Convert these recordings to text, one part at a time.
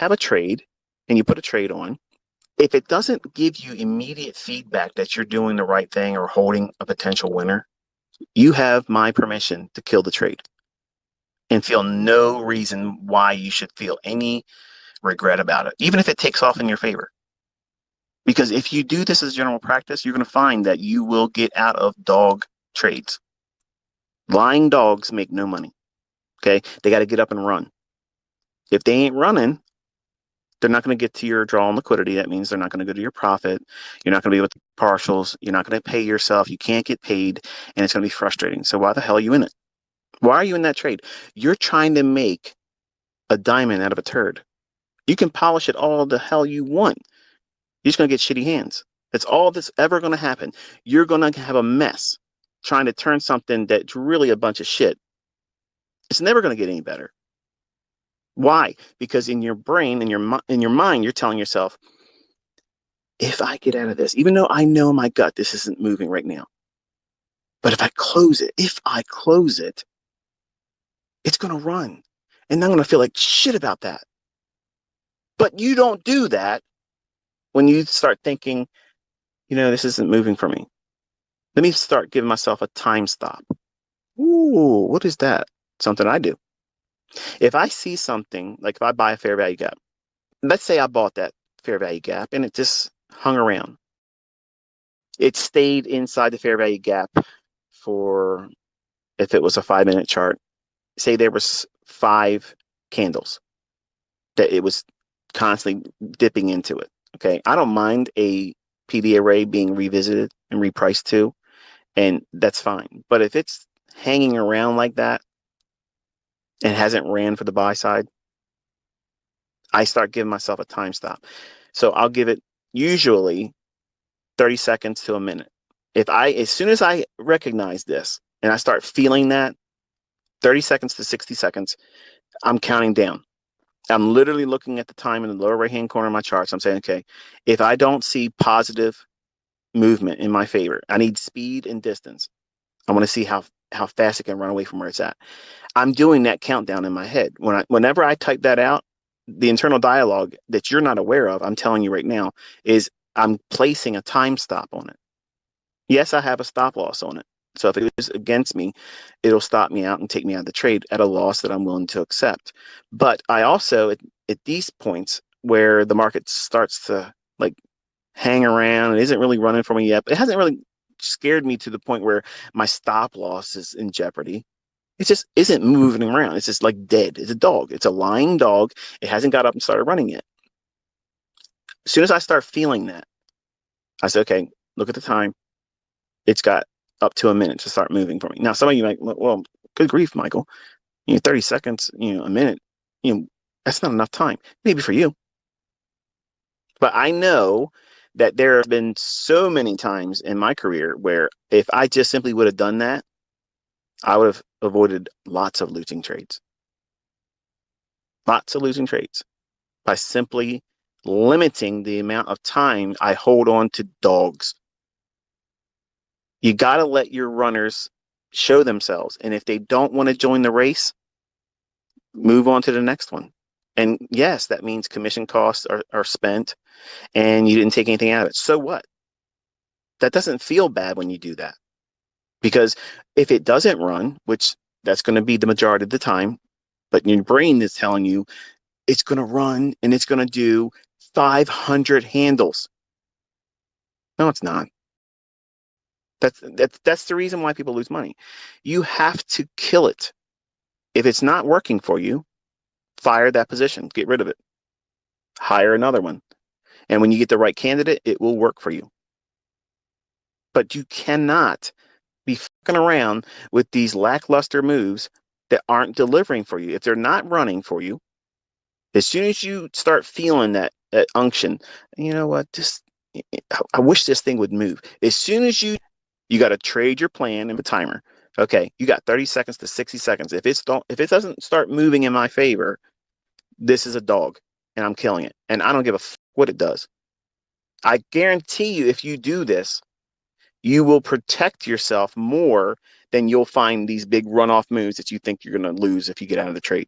have a trade and you put a trade on, if it doesn't give you immediate feedback that you're doing the right thing or holding a potential winner, you have my permission to kill the trade and feel no reason why you should feel any regret about it, even if it takes off in your favor. Because if you do this as general practice, you're going to find that you will get out of dog trades. Lying dogs make no money. Okay. They got to get up and run. If they ain't running, they're not going to get to your draw on liquidity. That means they're not going to go to your profit. You're not going to be with partials. You're not going to pay yourself. You can't get paid, and it's going to be frustrating. So why the hell are you in it? Why are you in that trade? You're trying to make a diamond out of a turd. You can polish it all the hell you want. You're just going to get shitty hands. That's all that's ever going to happen. You're going to have a mess trying to turn something that's really a bunch of shit. It's never going to get any better. Why? Because in your brain, in your mind, you're telling yourself, if I get out of this, even though I know in my gut this isn't moving right now, but if I close it, it's going to run. And I'm going to feel like shit about that. But you don't do that when you start thinking, this isn't moving for me. Let me start giving myself a time stop. Ooh, what is that? Something I do. If I see something, like if I buy a fair value gap, let's say I bought that fair value gap and it just hung around. It stayed inside the fair value gap for, if it was a 5-minute chart, say there was 5 candles that it was constantly dipping into it. Okay. I don't mind a PD array being revisited and repriced too, and that's fine. But if it's hanging around like that and hasn't ran for the buy side, I start giving myself a time stop. So I'll give it usually 30 seconds to a minute. As soon as I recognize this and I start feeling that 30 seconds to 60 seconds, I'm counting down. I'm literally looking at the time in the lower right-hand corner of my charts. I'm saying, okay, if I don't see positive movement in my favor, I need speed and distance. I want to see how fast it can run away from where it's at. I'm doing that countdown in my head. Whenever I type that out, the internal dialogue that you're not aware of, I'm telling you right now, is I'm placing a time stop on it. Yes, I have a stop loss on it. So if it is against me, it'll stop me out and take me out of the trade at a loss that I'm willing to accept. But I also, at these points where the market starts to like hang around and isn't really running for me yet, but it hasn't really scared me to the point where my stop loss is in jeopardy. It just isn't moving around. It's just like dead. It's a dog. It's a lying dog. It hasn't got up and started running yet. As soon as I start feeling that, I say, okay, look at the time. It's got up to a minute to start moving for me. Now, some of you might, well, good grief, Michael. 30 seconds, a minute, that's not enough time. Maybe for you. But I know that there have been so many times in my career where if I just simply would have done that, I would have avoided lots of losing trades. Lots of losing trades by simply limiting the amount of time I hold on to dogs. You got to let your runners show themselves. And if they don't want to join the race, move on to the next one. And yes, that means commission costs are spent and you didn't take anything out of it. So what? That doesn't feel bad when you do that. Because if it doesn't run, which that's going to be the majority of the time, but your brain is telling you it's going to run and it's going to do 500 handles. No, it's not. That's the reason why people lose money. You have to kill it. If it's not working for you, fire that position, get rid of it, hire another one. And when you get the right candidate, it will work for you. But you cannot be fucking around with these lackluster moves that aren't delivering for you. If they're not running for you, as soon as you start feeling that unction, you know what, I wish this thing would move. As soon as you got to trade your plan and the timer. Okay, you got 30 seconds to 60 seconds. If it doesn't start moving in my favor, this is a dog and I'm killing it. And I don't give a what it does. I guarantee you, if you do this, you will protect yourself more than you'll find these big runoff moves that you think you're going to lose if you get out of the trade.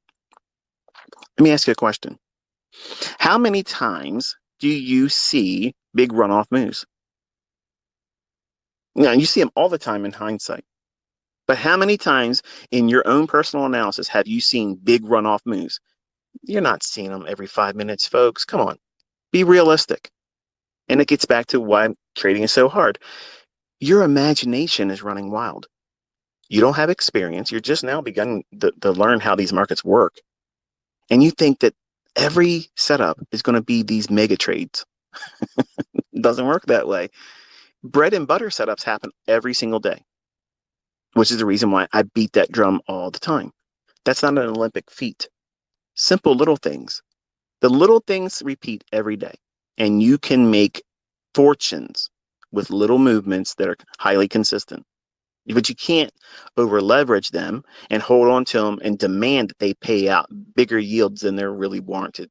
Let me ask you a question. How many times do you see big runoff moves? Now, you see them all the time in hindsight. But how many times in your own personal analysis have you seen big runoff moves? You're not seeing them every 5 minutes, folks. Come on, be realistic. And it gets back to why trading is so hard. Your imagination is running wild. You don't have experience. You're just now beginning to learn how these markets work. And you think that every setup is going to be these mega trades. It doesn't work that way. Bread and butter setups happen every single day, which is the reason why I beat that drum all the time. That's not an Olympic feat. Simple little things. The little things repeat every day, and you can make fortunes with little movements that are highly consistent. But you can't over leverage them and hold on to them and demand that they pay out bigger yields than they're really warranted.